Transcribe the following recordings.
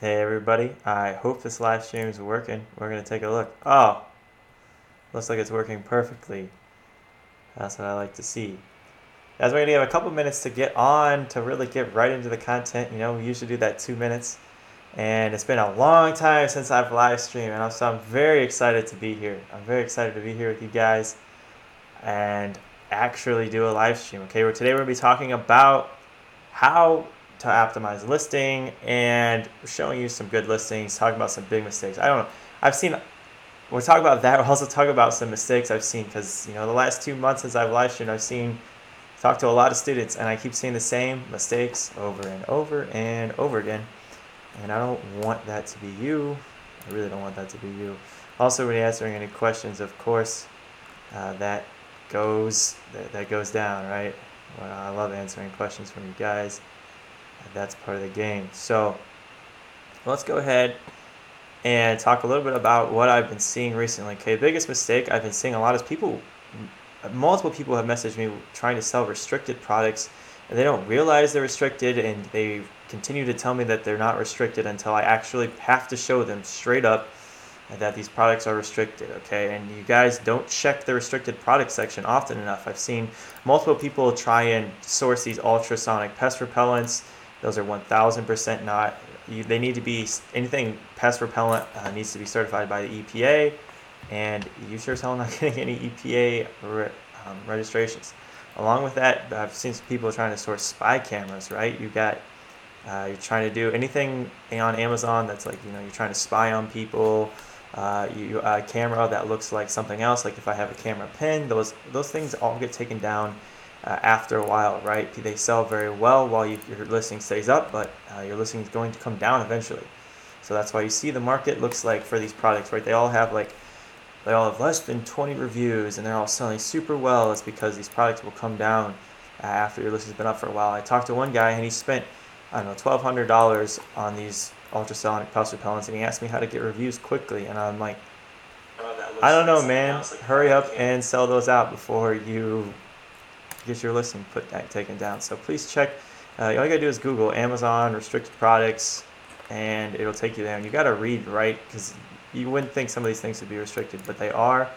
Hey everybody, I hope this live stream is working. We're going to take a look. Oh, looks like it's working perfectly. That's what I like to see. As we're going to have a couple minutes to get on, to really get right into the content. We usually do that 2 minutes. And it's been a long time since I've live streamed, and so I'm very excited to be here. I'm very excited to be here with you guys and actually do a live stream. Okay, today we're going to be talking about how to optimize listing and showing you some good listings, talking about some big mistakes. I don't know. We'll talk about that. We'll also talk about some mistakes I've seen because, the last 2 months since I've live streamed, talked to a lot of students, and I keep seeing the same mistakes over and over and over again. And I don't want that to be you. I really don't want that to be you. Also, when you're answering any questions, of course, that goes down, right? Well, I love answering questions from you guys. That's part of the game. So let's go ahead and talk a little bit about what I've been seeing recently. Okay, biggest mistake I've been seeing a lot is multiple people have messaged me trying to sell restricted products, and they don't realize they're restricted, and they continue to tell me that they're not restricted until I actually have to show them straight up that these products are restricted. Okay, and you guys don't check the restricted product section often enough. I've seen multiple people try and source these ultrasonic pest repellents. Those are 1000% not. They need to be, anything pest repellent needs to be certified by the EPA, and you sure as hell not getting any EPA registrations. Along with that, I've seen some people trying to source spy cameras, right? You're trying to do anything on Amazon that's like, you're trying to spy on people. A camera that looks like something else, like if I have a camera pin, those things all get taken down after a while, right? They sell very well while your listing stays up, but your listing is going to come down eventually. So that's why you see the market looks like for these products, right? They all have less than 20 reviews, and they're all selling super well. It's because these products will come down after your listing's been up for a while. I talked to one guy, and he spent, I don't know, $1,200 on these ultrasonic pest repellents, and he asked me how to get reviews quickly, and I'm like, I don't know, man. Hurry up and sell those out before you get your listing taken down. So please check. All you gotta do is Google Amazon restricted products, and it'll take you there. And you gotta read right, because you wouldn't think some of these things would be restricted, but they are.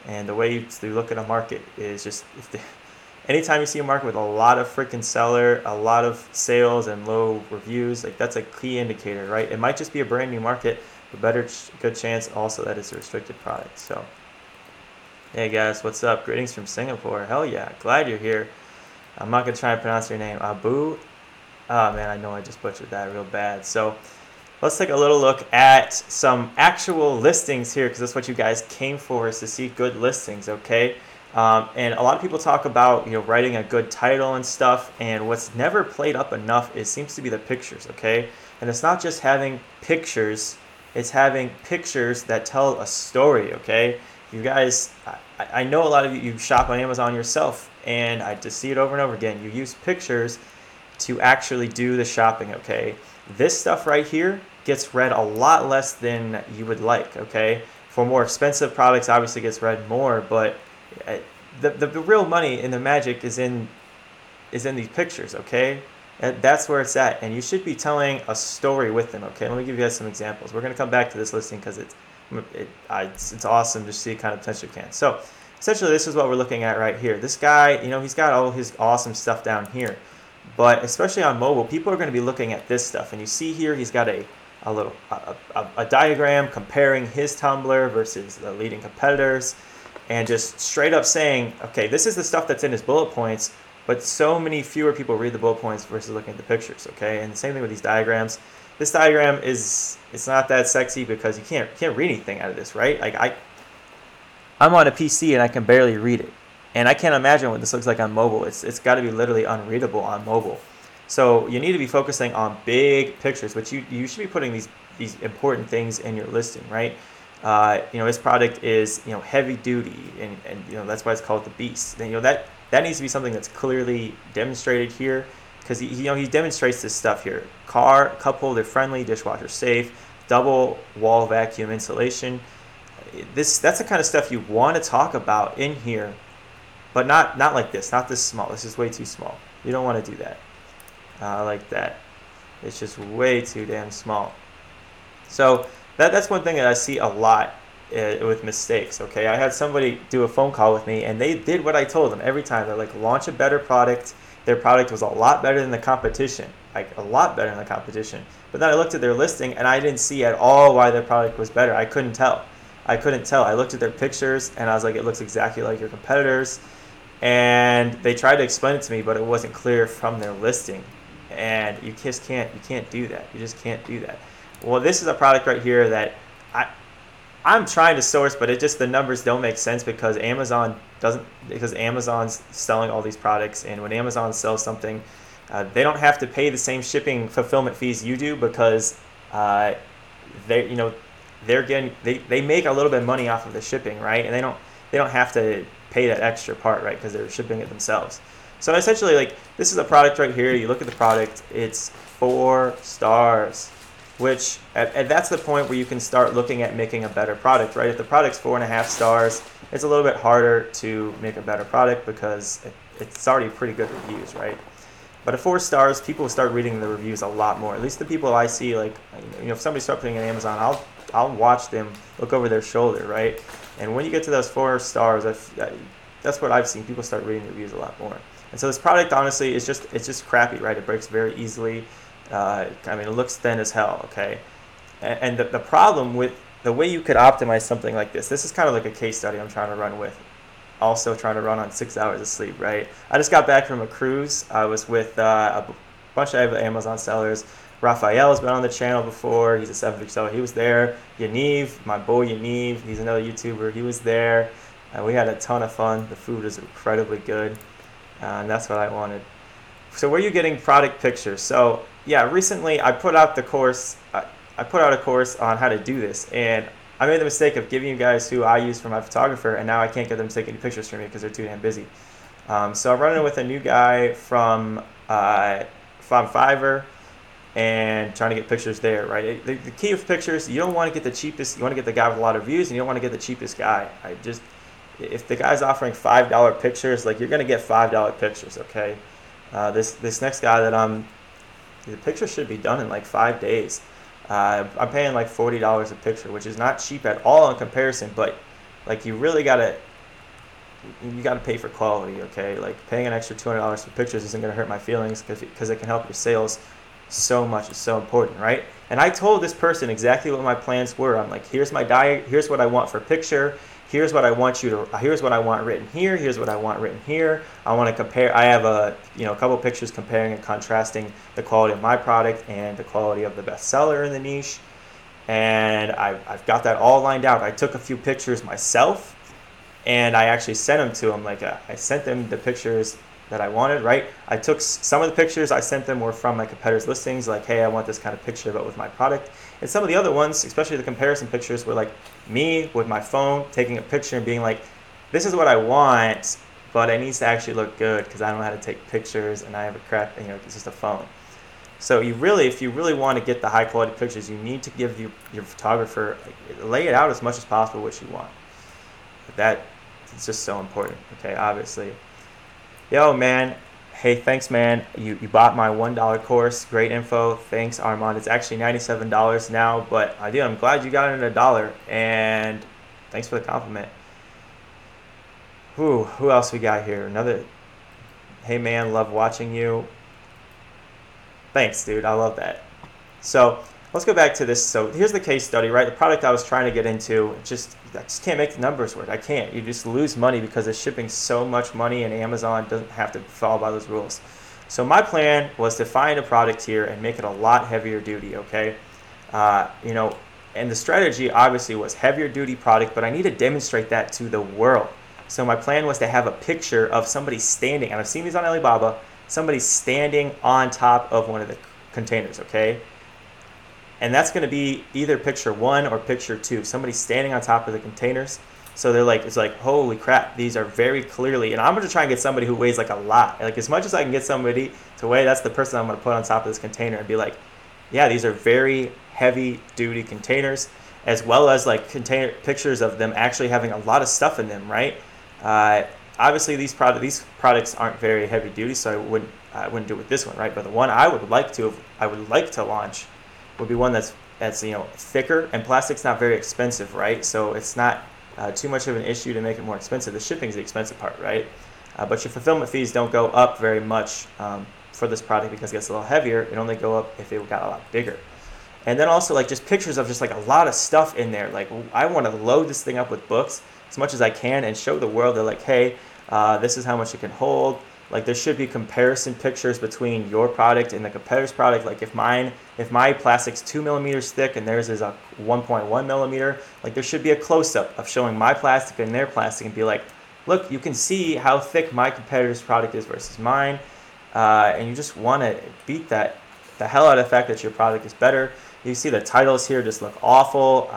And the way you look at a market is just anytime you see a market with a lot of freaking seller, a lot of sales, and low reviews, like that's a key indicator, right? It might just be a brand new market, but good chance also that it's a restricted product. So, hey guys, what's up? Greetings from Singapore. Hell yeah, glad you're here. I'm not gonna try and pronounce your name, Abu. Oh man, I know I just butchered that real bad. So let's take a little look at some actual listings here, because that's what you guys came for, is to see good listings, okay? And a lot of people talk about writing a good title and stuff, and what's never played up enough seems to be the pictures, okay? And it's not just having pictures, it's having pictures that tell a story, okay? You guys, I know a lot of you shop on Amazon yourself, and I just see it over and over again. You use pictures to actually do the shopping, okay? This stuff right here gets read a lot less than you would like, okay? For more expensive products, obviously gets read more, but the real money in the magic is in these pictures, okay? That's where it's at, and you should be telling a story with them, okay? Let me give you guys some examples. We're gonna come back to this listing because it's awesome to see kind of potential can. So essentially, this is what we're looking at right here. This guy, he's got all his awesome stuff down here, but especially on mobile, people are going to be looking at this stuff, and you see here he's got a diagram comparing his Tumblr versus the leading competitors, and just straight up saying, okay, this is the stuff that's in his bullet points, but so many fewer people read the bullet points versus looking at the pictures, okay? And the same thing with these diagrams. This diagram it's not that sexy because you can't read anything out of this, right? Like I'm on a PC and I can barely read it, and I can't imagine what this looks like on mobile. It's got to be literally unreadable on mobile. So you need to be focusing on big pictures, which you should be putting these important things in your listing, right? His product is heavy duty, and that's why it's called the Beast. And that needs to be something that's clearly demonstrated here, because he demonstrates this stuff here: cup holder friendly, dishwasher safe, double wall vacuum insulation. That's the kind of stuff you want to talk about in here, but not like this, not this small. This is way too small. You don't want to do that like that. It's just way too damn small. So that's one thing that I see a lot with mistakes. Okay, I had somebody do a phone call with me, and they did what I told them every time. They're like, launch a better product. Their product was a lot better than the competition, like a lot better than the competition. But then I looked at their listing, and I didn't see at all why their product was better. I couldn't tell. I couldn't tell. I looked at their pictures, and I was like, it looks exactly like your competitors. And they tried to explain it to me, but it wasn't clear from their listing. And you just can't do that. You just can't do that. Well, this is a product right here that I'm trying to source, but the numbers don't make sense because Amazon's selling all these products, and when Amazon sells something, they don't have to pay the same shipping fulfillment fees you do because they they make a little bit of money off of the shipping, right? And they don't have to pay that extra part, right? Because they're shipping it themselves. So essentially, like, this is a product right here. You look at the product, it's 4 stars, which and that's the point where you can start looking at making a better product, right? If the product's 4.5 stars, it's a little bit harder to make a better product because it's already pretty good reviews, right? But at 4 stars, people start reading the reviews a lot more. At least the people I see, like, if somebody starts putting on Amazon, I'll watch them look over their shoulder, right? And when you get to those 4 stars, that's what I've seen. People start reading reviews a lot more. And so this product, honestly, it's just crappy, right? It breaks very easily. It looks thin as hell, okay? And the problem with the way you could optimize something like this is kind of like a case study I'm trying to run with. Also trying to run on 6 hours of sleep, right? I just got back from a cruise. I was with a bunch of Amazon sellers. Raphael's been on the channel before. He's a 7-figure seller. He was there. Yaniv, my boy Yaniv, he's another YouTuber. He was there. We had a ton of fun. The food was incredibly good. And that's what I wanted. So where are you getting product pictures? So yeah, recently I put out the course. I put out a course on how to do this, and I made the mistake of giving you guys who I use for my photographer, and now I can't get them to take any pictures for me because they're too damn busy. So I'm running with a new guy from Fiverr and trying to get pictures there, right? The key of pictures, you don't want to get the cheapest. You want to get the guy with a lot of views, and you don't want to get the cheapest guy. If the guy's offering $5 pictures, like, you're gonna get $5 pictures, okay? This next guy that the picture should be done in like 5 days. I'm paying like $40 a picture, which is not cheap at all in comparison, but like you gotta pay for quality, okay? Like, paying an extra $200 for pictures isn't gonna hurt my feelings because it can help your sales so much. It's so important, right? And I told this person exactly what my plans were. I'm like, here's my diet, here's what I want for picture. Here's what I want here's what I want written here. Here's what I want written here. I want to compare. I have a couple pictures comparing and contrasting the quality of my product and the quality of the bestseller in the niche. And I've got that all lined out. I took a few pictures myself, and I actually sent them to them. Like, I sent them the pictures that I wanted, right? I took some of the pictures I sent them were from my competitors' listings, like, hey, I want this kind of picture, but with my product. And some of the other ones, especially the comparison pictures, were like me with my phone taking a picture and being like, this is what I want, but it needs to actually look good because I don't know how to take pictures and I have a crap, it's just a phone. So if you really want to get the high quality pictures, you need to give your photographer, lay it out as much as possible what you want. That is just so important, okay, obviously. Yo, man. Hey, thanks, man. You bought my $1 course. Great info. Thanks, Armand. It's actually $97 now, but I'm glad you got it at $1, and thanks for the compliment. Who else we got here? Another. Hey, man, love watching you. Thanks, dude. I love that. So let's go back to this. So here's the case study, right? The product I was trying to get into, I just can't make the numbers work. I can't. You just lose money because it's shipping so much money, and Amazon doesn't have to follow by those rules. So my plan was to find a product here and make it a lot heavier duty, okay? And the strategy obviously was heavier duty product, but I need to demonstrate that to the world. So my plan was to have a picture of somebody standing, and I've seen these on Alibaba, somebody standing on top of one of the containers, okay? And that's going to be either picture 1 or picture 2. Somebody standing on top of the containers. So it's like, holy crap, these are very clearly, and I'm going to try and get somebody who weighs like a lot. Like, as much as I can get somebody to weigh, that's the person I'm going to put on top of this container and be like, yeah, these are very heavy duty containers, as well as like container pictures of them actually having a lot of stuff in them, right? Obviously these products aren't very heavy duty, so I wouldn't do it with this one, right? But the one I would like to launch would be one that's thicker, and plastic's not very expensive, right? So it's not too much of an issue to make it more expensive. The shipping is the expensive part, right? But your fulfillment fees don't go up very much for this product because it gets a little heavier. It only go up if it got a lot bigger. And then also like just pictures of just like a lot of stuff in there. Like I want to load this thing up with books as much as I can and show the world that like, hey, this is how much it can hold. Like there should be comparison pictures between your product and the competitor's product. Like if my plastic's 2 millimeters thick and theirs is a 1.1 millimeter, like there should be a close-up of showing my plastic and their plastic and be like, look, you can see how thick my competitor's product is versus mine. And you just want to beat the hell out of the fact that your product is better. You see the titles here just look awful.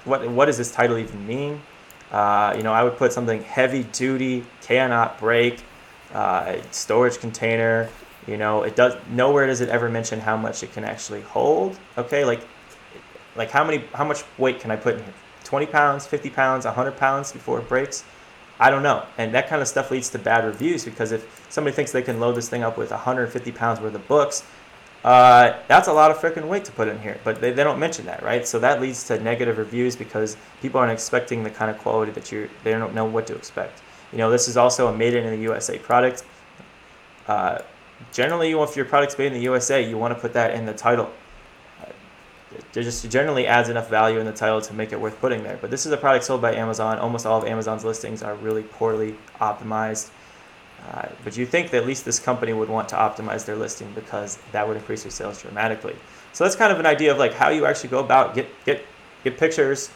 What does this title even mean? I would put something heavy duty, cannot break, storage container. Nowhere does it ever mention how much it can actually hold. Okay, like how much weight can I put in here? 20 pounds, 50 pounds, 100 pounds before it breaks? I don't know. And that kind of stuff leads to bad reviews because if somebody thinks they can load this thing up with 150 pounds worth of books, that's a lot of freaking weight to put in here, but they don't mention that, right? So that leads to negative reviews because people aren't expecting the kind of quality that they don't know what to expect. This is also a made in the USA product. Generally, if your product's made in the USA, you want to put that in the title. It just generally adds enough value in the title to make it worth putting there. But this is a product sold by Amazon. Almost all of Amazon's listings are really poorly optimized. But you think that at least this company would want to optimize their listing because that would increase your sales dramatically. So that's kind of an idea of like how you actually go about get pictures.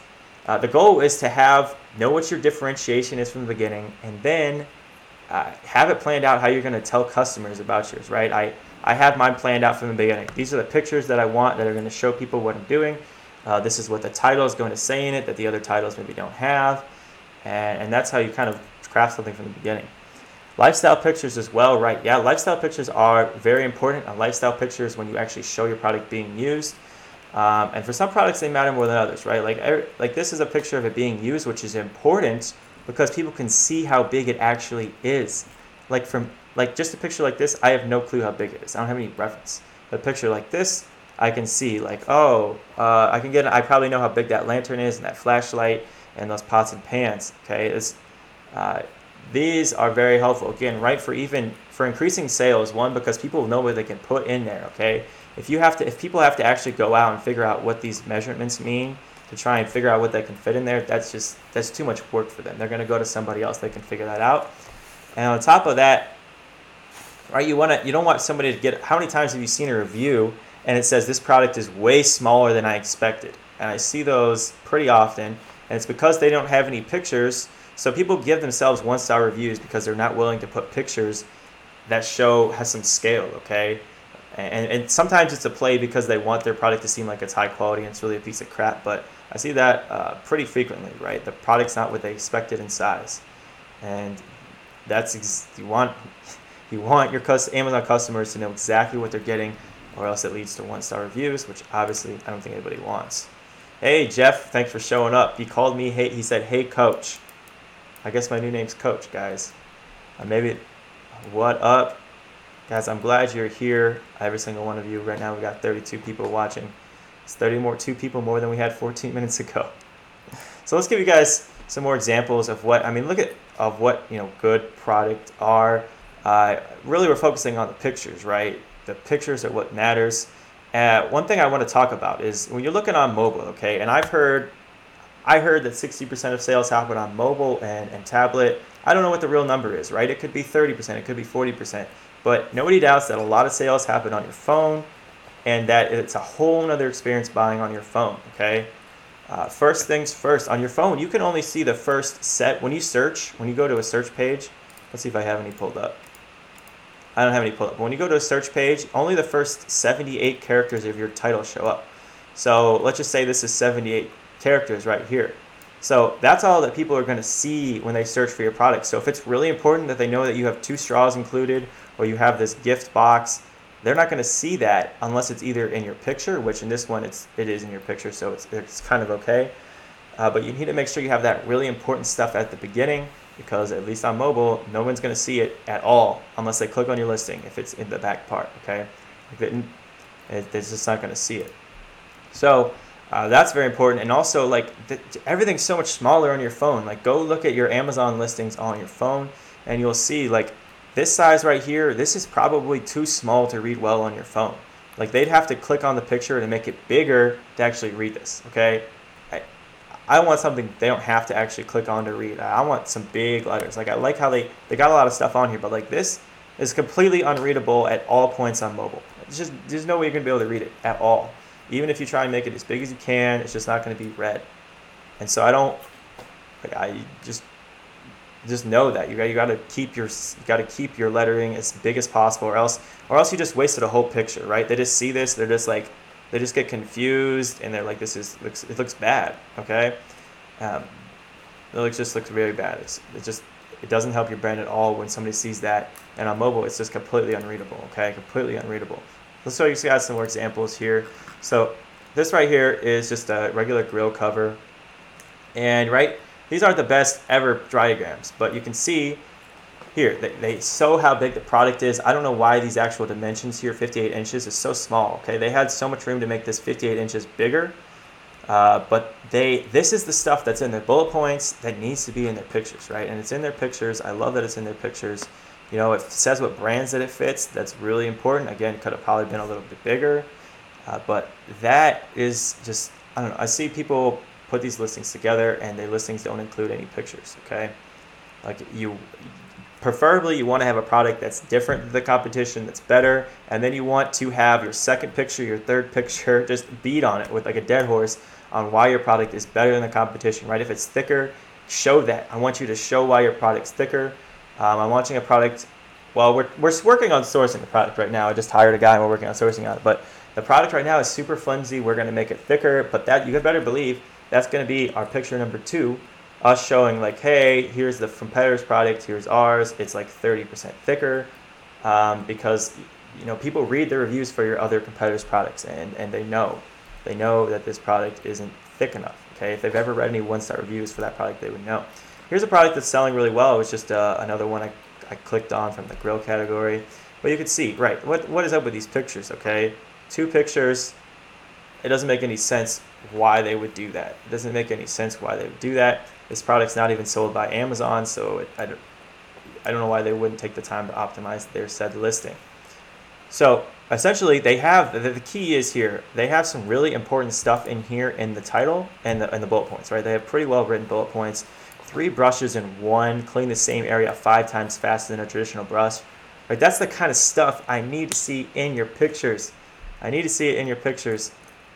The goal is to know what your differentiation is from the beginning, and then have it planned out how you're going to tell customers about yours, right? I have mine planned out from the beginning. These are the pictures that I want that are going to show people what I'm doing. This is what the title is going to say in it that the other titles maybe don't have. And that's how you kind of craft something from the beginning. Lifestyle pictures as well, right? Yeah, lifestyle pictures are very important. Lifestyle pictures when you actually show your product being used. And for some products, they matter more than others, right? Like this is a picture of it being used, which is important because people can see how big it actually is. Like just a picture like this, I have no clue how big it is. I don't have any reference. But a picture like this, I can see like, I probably know how big that lantern is and that flashlight and those pots and pans. Okay, these are very helpful. Again, right, for increasing sales. One, because people know what they can put in there. Okay, if people have to actually go out and figure out what these measurements mean to try and figure out what they can fit in there, that's too much work for them. They're going to go to somebody else that can figure that out. And on top of that, right, you don't want somebody to get. How many times have you seen a review and it says this product is way smaller than I expected? And I see those pretty often, and it's because they don't have any pictures. So people give themselves 1-star reviews because they're not willing to put pictures that has some scale, okay? And sometimes it's a play because they want their product to seem like it's high quality and it's really a piece of crap. But I see that pretty frequently, right? The product's not what they expected in size, and you want your Amazon customers to know exactly what they're getting, or else it leads to 1-star reviews, which obviously I don't think anybody wants. Hey Jeff, thanks for showing up. He called me. He said, "Hey Coach." I guess my new name's Coach, guys. What up? Guys, I'm glad you're here, every single one of you. Right now we got 32 people watching. It's 2 people more than we had 14 minutes ago. So let's give you guys some more examples of what good product are. Really we're focusing on the pictures, right? The pictures are what matters. One thing I want to talk about is when you're looking on mobile, okay, and I heard that 60% of sales happen on mobile and tablet. I don't know what the real number is, right? It could be 30%, it could be 40%, but nobody doubts that a lot of sales happen on your phone and that it's a whole nother experience buying on your phone, okay? First things first, on your phone, you can only see the first set. When you go to a search page, let's see if I have any pulled up. I don't have any pulled up. But when you go to a search page, only the first 78 characters of your title show up. So let's just say this is 78 characters right here. So that's all that people are going to see when they search for your product. So if it's really important that they know that you have 2 straws included or you have this gift box, they're not going to see that unless it's either in your picture, which in this one it is in your picture, so it's kind of okay. But you need to make sure you have that really important stuff at the beginning, because at least on mobile, no one's going to see it at all unless they click on your listing if it's in the back part, okay? It's just not going to see it. So that's very important. And also, like, everything's so much smaller on your phone. Like, go look at your Amazon listings on your phone, and you'll see, like, this size right here, this is probably too small to read well on your phone. Like, they'd have to click on the picture to make it bigger to actually read this, okay? I want something they don't have to actually click on to read. I want some big letters. Like, I like how they got a lot of stuff on here, but, like, this is completely unreadable at all points on mobile. It's just, there's no way you're going to be able to read it at all. Even if you try and make it as big as you can, it's just not going to be read. And so I just know that you got to keep your lettering as big as possible, or else you just wasted a whole picture, right? They just see this, they just get confused, and they're like, it looks bad, okay? Just looks very bad. It doesn't help your brand at all when somebody sees that, and on mobile it's just completely unreadable, okay? Completely unreadable. Let's show you guys some more examples here. So this right here is just a regular grill cover, and these aren't the best ever diagrams, but you can see here they show how big the product is. I don't know why these actual dimensions here, 58 inches, is so small. Okay, they had so much room to make this 58 inches bigger, but this is the stuff that's in their bullet points that needs to be in their pictures, right? And it's in their pictures. I love that it's in their pictures. You know, it says what brands that it fits. That's really important. Again, could have probably been a little bit bigger, but that is just, I don't know. I see people put these listings together and their listings don't include any pictures, okay? Like, preferably you want to have a product that's different than the competition, that's better, and then you want to have your second picture, your third picture, just beat on it with like a dead horse on why your product is better than the competition, right? If it's thicker, show that. I want you to show why your product's thicker. I'm launching a product. Well, we're working on sourcing the product right now. I just hired a guy and we're working on sourcing on it. But the product right now is super flimsy. We're going to make it thicker, but that you better believe that's going to be our picture number 2, us showing like, hey, here's the competitor's product, here's ours. It's like 30% thicker, because people read the reviews for your other competitors' products, and they know that this product isn't thick enough. Okay, if they've ever read any 1-star reviews for that product, they would know. Here's a product that's selling really well. It's just another one I clicked on from the grill category. But you can see, right, what is up with these pictures, okay? 2 pictures. It doesn't make any sense why they would do that. It doesn't make any sense why they would do that. This product's not even sold by Amazon, so I don't know why they wouldn't take the time to optimize their said listing. So essentially, they have, the key is here, they have some really important stuff in here in the title and the bullet points, right? They have pretty well written bullet points. 3 brushes in one, clean the same area 5 times faster than a traditional brush. Right? That's the kind of stuff I need to see in your pictures. I need to see it in your pictures.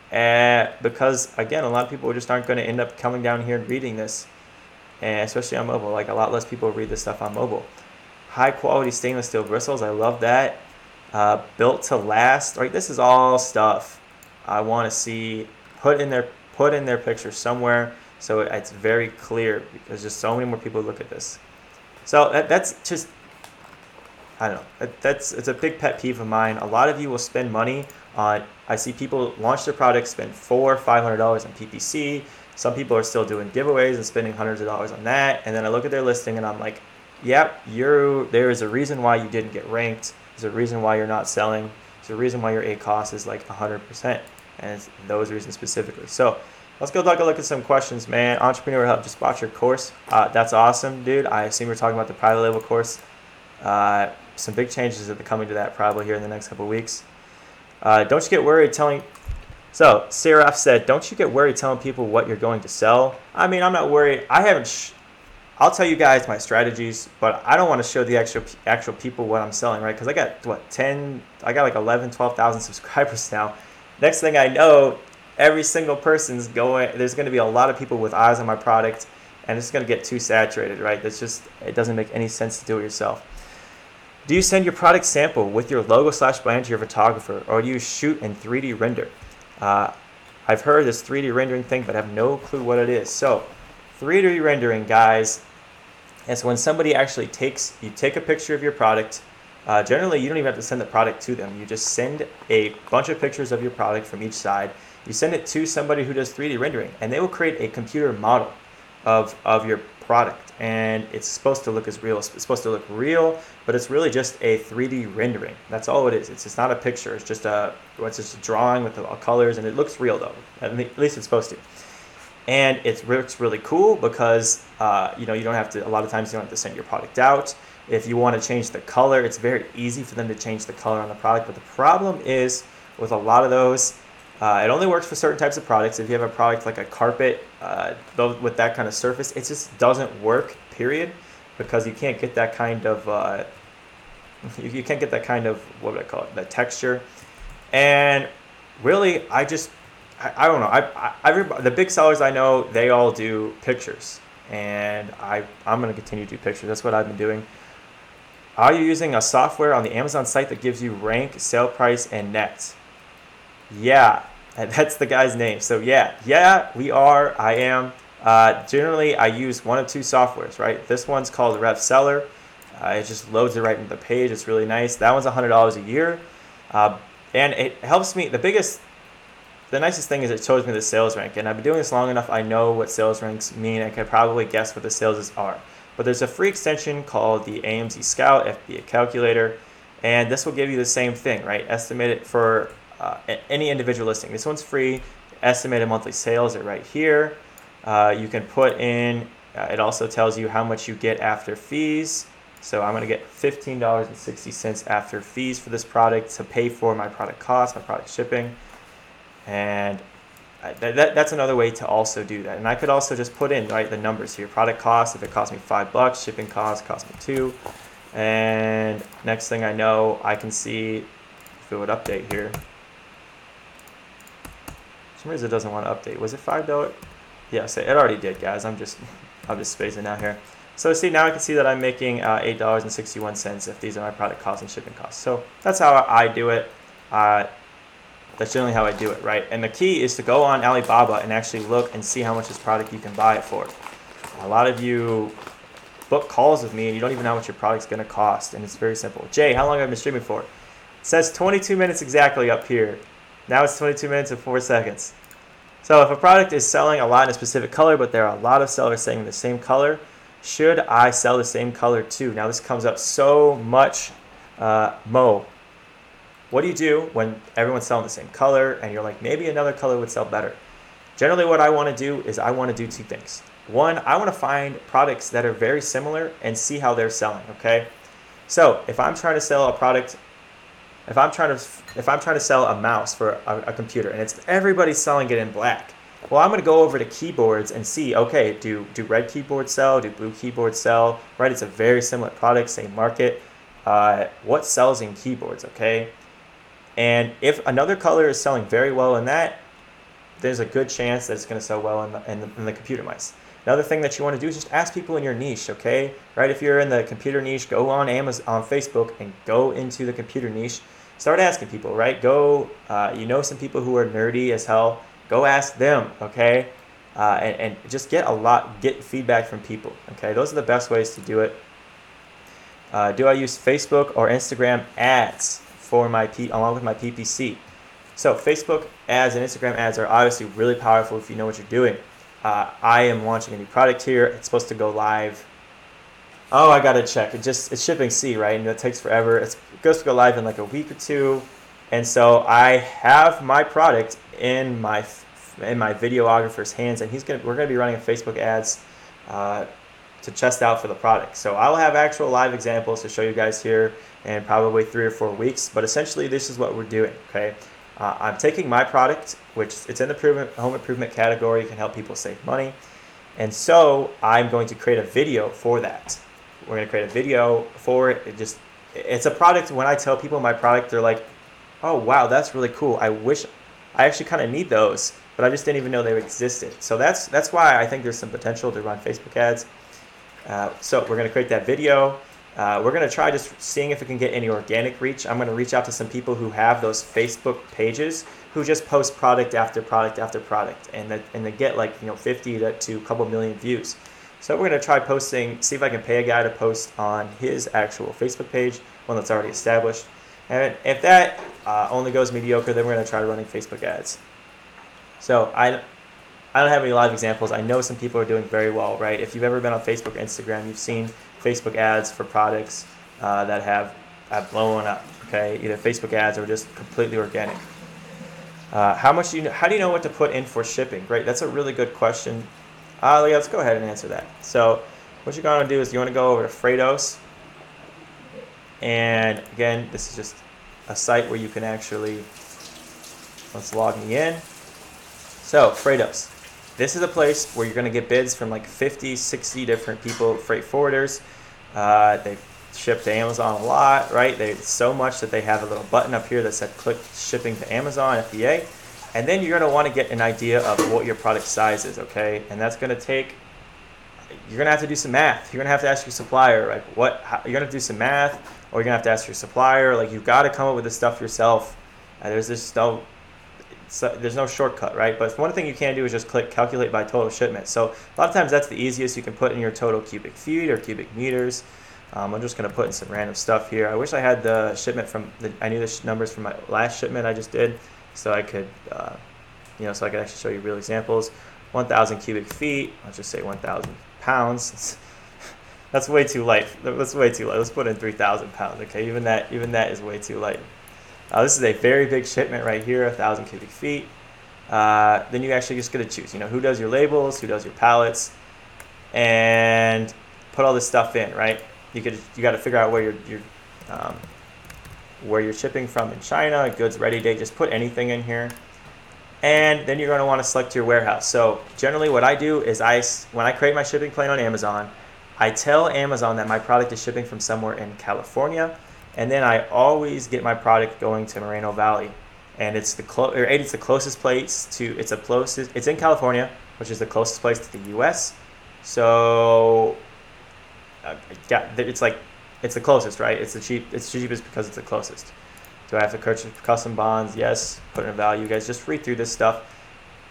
Because, again, a lot of people just aren't going to end up coming down here and reading this, and especially on mobile. Like, a lot less people read this stuff on mobile. High quality stainless steel bristles, I love that. Built to last, right? This is all stuff I want to see put in their picture somewhere, so it's very clear, because just so many more people look at this. So that's just, I don't know. It's a big pet peeve of mine. A lot of you will spend money on. I see people launch their products, spend $400-$500 on PPC. Some people are still doing giveaways and spending hundreds of dollars on that. And then I look at their listing and I'm like, yep, there is a reason why you didn't get ranked. There's a reason why you're not selling. There's a reason why your ACoS is like 100%. And it's those reasons specifically. So let's go take a look at some questions, man. Entrepreneur Hub just bought your course. That's awesome, dude. I assume we're talking about the private label course. Some big changes are coming to that probably here in the next couple of weeks. Don't you get worried telling... So, Seraph said, don't you get worried telling people what you're going to sell? I mean, I'm not worried. I'll tell you guys my strategies, but I don't want to show the actual people what I'm selling, right? Because I got, I got like 11, 12,000 subscribers now. Next thing I know, every single person's there's going to be a lot of people with eyes on my product, and it's going to get too saturated, right? It doesn't make any sense to do it yourself. Do you send your product sample with your logo/brand to your photographer, or do you shoot in 3D render? I've heard this 3D rendering thing, but I have no clue what it is. So 3D rendering, guys, is when somebody actually you take a picture of your product. Generally, you don't even have to send the product to them. You just send a bunch of pictures of your product from each side. You send it to somebody who does 3D rendering, and they will create a computer model of your product, and it's supposed to look as real. It's supposed to look real, but it's really just a 3D rendering. That's all it is. It's just not a picture. It's just a drawing with the colors, and it looks real though. At least it's supposed to. And it looks really cool because you know, you don't have to. A lot of times you don't have to send your product out. If you want to change the color, it's very easy for them to change the color on the product. But the problem is with a lot of those, it only works for certain types of products. If you have a product like a carpet with that kind of surface, it just doesn't work, period, because you can't get that kind of you can't get that kind of, what would I call it, the texture. And really, I don't know. The big sellers I know, they all do pictures, and I'm going to continue to do pictures. That's what I've been doing. Are you using a software on the Amazon site that gives you rank, sale price, and net? Yeah, and that's the guy's name. So yeah, we are. I am. Generally, I use one of two softwares, right? This one's called RevSeller. It just loads it right into the page. It's really nice. That one's $100 a year, and it helps me. The nicest thing is it shows me the sales rank, and I've been doing this long enough. I know what sales ranks mean. I can probably guess what the sales are. But there's a free extension called the AMZ Scout FBA Calculator, and this will give you the same thing, right? Estimate it for any individual listing. This one's free. Estimated monthly sales are right here. You can put in, it also tells you how much you get after fees. So I'm going to get $15.60 after fees for this product to pay for my product cost, my product shipping. And that's another way to also do that. And I could also just put in, right, the numbers here. Product cost, if it cost me $5, shipping cost cost me $2. And next thing I know, I can see if it would update here. For some reason it doesn't want to update. Was it $5? Yes, it already did, guys. I'm just spacing out here. So see, now I can see that I'm making $8.61 if these are my product costs and shipping costs. So that's how I do it. That's generally how I do it, right? And the key is to go on Alibaba and actually look and see how much this product you can buy it for. A lot of you book calls with me and you don't even know what your product's going to cost, and it's very simple. Jay, how long have I been streaming for? It says 22 minutes exactly up here. Now it's 22 minutes and 4 seconds. So if a product is selling a lot in a specific color, but there are a lot of sellers saying the same color, should I sell the same color too? Now this comes up so much, Mo. What do you do when everyone's selling the same color and you're like, maybe another color would sell better? Generally what I want to do is I want to do two things. One, I want to find products that are very similar and see how they're selling, okay? So if I'm trying to sell a product, if I'm trying to sell a mouse for a computer and it's everybody's selling it in black, well, I'm going to go over to keyboards and see, okay, do red keyboards sell? Do blue keyboards sell? Right? It's a very similar product, same market. What sells in keyboards, okay? And if another color is selling very well in that, there's a good chance that it's going to sell well in the computer mice. Another thing that you want to do is just ask people in your niche, okay? Right? If you're in the computer niche, go on Amazon, on Facebook, and go into the computer niche. Start asking people, right? Go, you know some people who are nerdy as hell. Go ask them, okay? And just get feedback from people, okay? Those are the best ways to do it. Do I use Facebook or Instagram ads for along with my PPC? So Facebook ads and Instagram ads are obviously really powerful if you know what you're doing. I am launching a new product here. It's supposed to go live. Oh, I gotta check. It's shipping C, right? And it takes forever. It's supposed to go live in like a week or two. And so I have my product in my videographer's hands, and we're gonna be running a Facebook ads to test out for the product. So I'll have actual live examples to show you guys here in probably 3 or 4 weeks. But essentially, this is what we're doing. Okay, I'm taking my product, which it's in the home improvement category, can help people save money, and so I'm going to create a video for that. We're going to create a video for it. It's a product. When I tell people my product, they're like, "Oh wow, that's really cool. I actually kind of need those, but I just didn't even know they existed." So that's why I think there's some potential to run Facebook ads. So we're going to create that video. We're going to try just seeing if we can get any organic reach. I'm going to reach out to some people who have those Facebook pages who just post product after product after product, and they get like 50 to a couple million views. So we're going to try posting, see if I can pay a guy to post on his actual Facebook page, one that's already established. And if that only goes mediocre, then we're going to try running Facebook ads. So I don't have any live examples. I know some people are doing very well, right? If you've ever been on Facebook or Instagram, you've seen Facebook ads for products that have blown up, okay? Either Facebook ads or just completely organic. How do you know what to put in for shipping? Great, that's a really good question. Yeah, let's go ahead and answer that. So what you're gonna do is you wanna go over to Freightos. And again, this is just a site where you can actually, let's log me in. So Freightos, this is a place where you're gonna get bids from like 50, 60 different people, freight forwarders. They ship to Amazon a lot, right? So much that they have a little button up here that said click shipping to Amazon, FBA. And then you're gonna wanna get an idea of what your product size is, okay? And that's gonna take, you're gonna have to do some math. You're gonna have to ask your supplier, like you're gonna do some math, or you're gonna have to ask your supplier. Like you've gotta come up with this stuff yourself. There's no shortcut, right? But one thing you can do is just click calculate by total shipment. So a lot of times that's the easiest. You can put in your total cubic feet or cubic meters. I'm just gonna put in some random stuff here. I wish I had the shipment I knew the numbers from my last shipment I just did, so I could, so I could actually show you real examples. 1,000 cubic feet. I'll just say 1,000 pounds. That's way too light. That's way too light. Let's put in 3,000 pounds. Okay, even that is way too light. This is a very big shipment right here, 1,000 cubic feet. Then you actually just get to choose, who does your labels, who does your pallets, and put all this stuff in, right? You got to figure out where you're shipping from in China, goods ready date. Just put anything in here, and then you're going to want to select your warehouse. So generally, what I do is when I create my shipping plan on Amazon, I tell Amazon that my product is shipping from somewhere in California. And then I always get my product going to Moreno Valley, and it's the closest place to it's in California, which is the closest place to the U.S. So it's the closest, right? It's the cheapest because it's the closest. Do I have to purchase custom bonds? Yes. Put in a value. You guys just read through this stuff,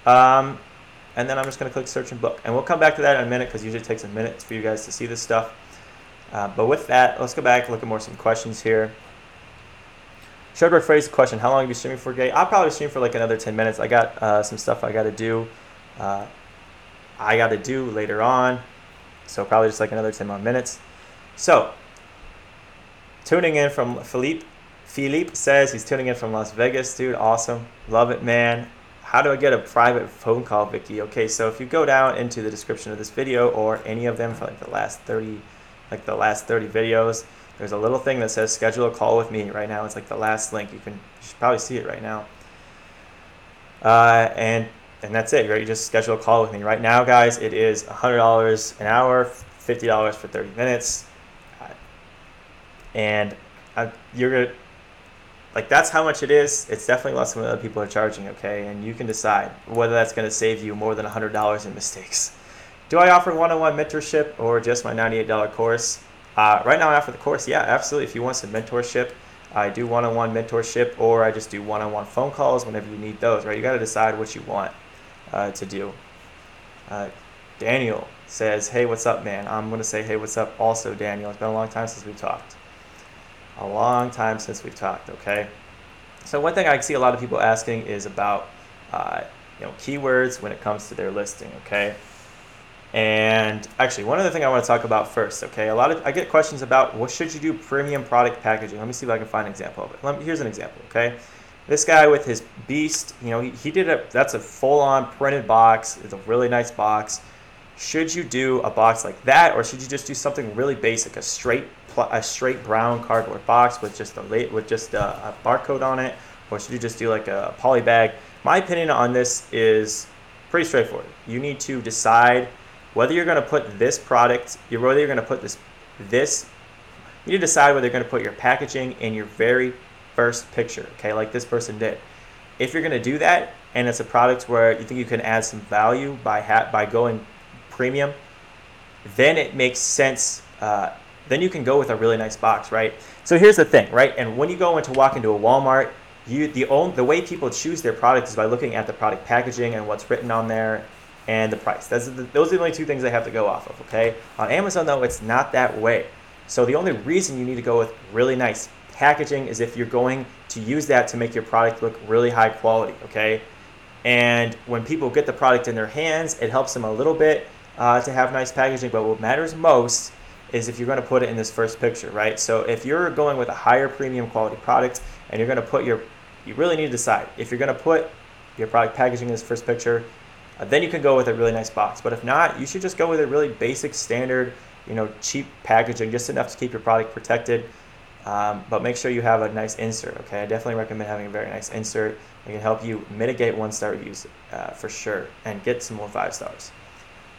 and then I'm just going to click search and book, and we'll come back to that in a minute because usually it takes a minute for you guys to see this stuff. But with that, let's go back and look at some questions here. Sherberg phrased the question, how long have you streaming for, Gay? I'll probably stream for like another 10 minutes. I got some stuff I got to do. Later on. So probably just like another 10 more minutes. So, tuning in from Philippe. Philippe says he's tuning in from Las Vegas. Dude, awesome. Love it, man. How do I get a private phone call, Vicky? Okay, so if you go down into the description of this video or any of them for like the last 30 videos, there's a little thing that says schedule a call with me right now. It's like the last link. You should probably see it right now. And that's it, right? You just schedule a call with me. Right now, guys, it is $100 an hour, $50 for 30 minutes. And you're going to, that's how much it is. It's definitely less than what other people are charging, okay? And you can decide whether that's going to save you more than $100 in mistakes. Do I offer one-on-one mentorship or just my $98 course? Right now I offer the course, yeah, absolutely. If you want some mentorship, I do one-on-one mentorship, or I just do one-on-one phone calls whenever you need those, right? You got to decide what you want to do. Daniel says, hey, what's up, man? I'm going to say, hey, what's up also, Daniel. It's been a long time since we talked. Okay? So one thing I see a lot of people asking is about keywords when it comes to their listing, okay? And actually, one other thing I want to talk about first, okay? I get questions about what should you do premium product packaging. Let me see if I can find an example of it. Here's an example, okay? This guy with his Beast, he did that's a full-on printed box. It's a really nice box. Should you do a box like that, or should you just do something really basic, a straight brown cardboard box with just a barcode on it, or should you just do like a poly bag? My opinion on this is pretty straightforward. You need to decide whether you're going to put this product, you need to decide whether you're going to put your packaging in your very first picture, okay, like this person did. If you're going to do that, and it's a product where you think you can add some value by going premium, then it makes sense. Then you can go with a really nice box, right? So here's the thing, right? And when you walk into a Walmart, the way people choose their product is by looking at the product packaging and what's written on there and the price. Those are the only two things they have to go off of, okay? On Amazon, though, it's not that way. So the only reason you need to go with really nice packaging is if you're going to use that to make your product look really high quality, okay? And when people get the product in their hands, it helps them a little bit to have nice packaging. But what matters most is if you're going to put it in this first picture, right? So if you're going with a higher premium quality product and you're going to put you really need to decide if you're going to put your product packaging in this first picture, then you can go with a really nice box. But if not, you should just go with a really basic, standard, cheap packaging, just enough to keep your product protected. But make sure you have a nice insert, okay? I definitely recommend having a very nice insert. It can help you mitigate 1-star reviews for sure and get some more 5 stars.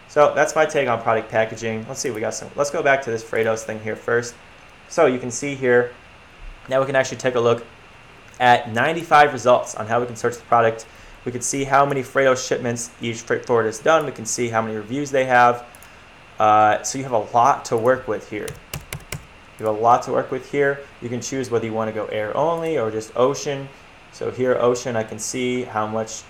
So that's my take on product packaging. Let's see, let's go back to this Freightos thing here first. So you can see here, now we can actually take a look at 95 results on how we can search the product. We can see how many Freightos shipments each freight forwarder has done. We can see how many reviews they have. So you have a lot to work with here. You have a lot to work with here. You can choose whether you want to go air only or just ocean. So here, ocean, I can see how much.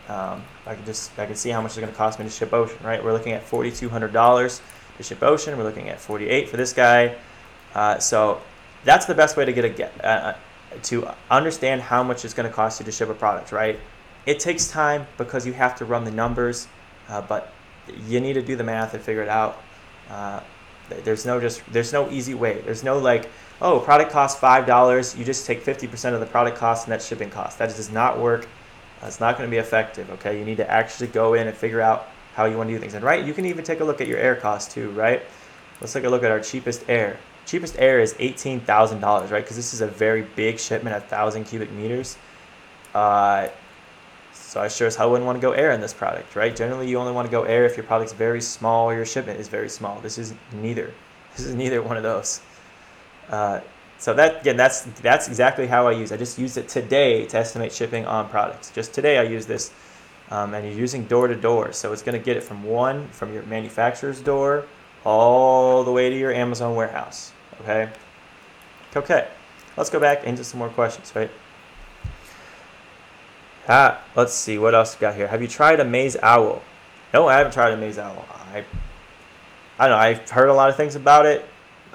I can see how much it's going to cost me to ship ocean. Right, we're looking at $4,200 to ship ocean. We're looking at $48 for this guy. So that's the best way to to understand how much it's going to cost you to ship a product. Right, it takes time because you have to run the numbers, but you need to do the math and figure it out. There's no easy way. There's no like, oh, product costs $5. You just take 50% of the product cost and that's shipping cost. That does not work. It's not going to be effective. Okay, you need to actually go in and figure out how you want to do things. And right, you can even take a look at your air cost too. Right, let's take a look at our cheapest air. Cheapest air is $18,000. Right, because this is a very big shipment, 1,000 cubic meters. So I sure as hell wouldn't want to go air in this product, right? Generally, you only want to go air if your product's very small or your shipment is very small. This is neither. This is neither one of those. So that's exactly how I use. I just used it today to estimate shipping on products. Just today I used this, and you're using door to door. So it's going to get it from your manufacturer's door all the way to your Amazon warehouse. Okay. Let's go back into some more questions, right? Let's see, what else we got here? Have you tried Amaze Owl? No, I haven't tried Amaze Owl. I don't know, I've heard a lot of things about it.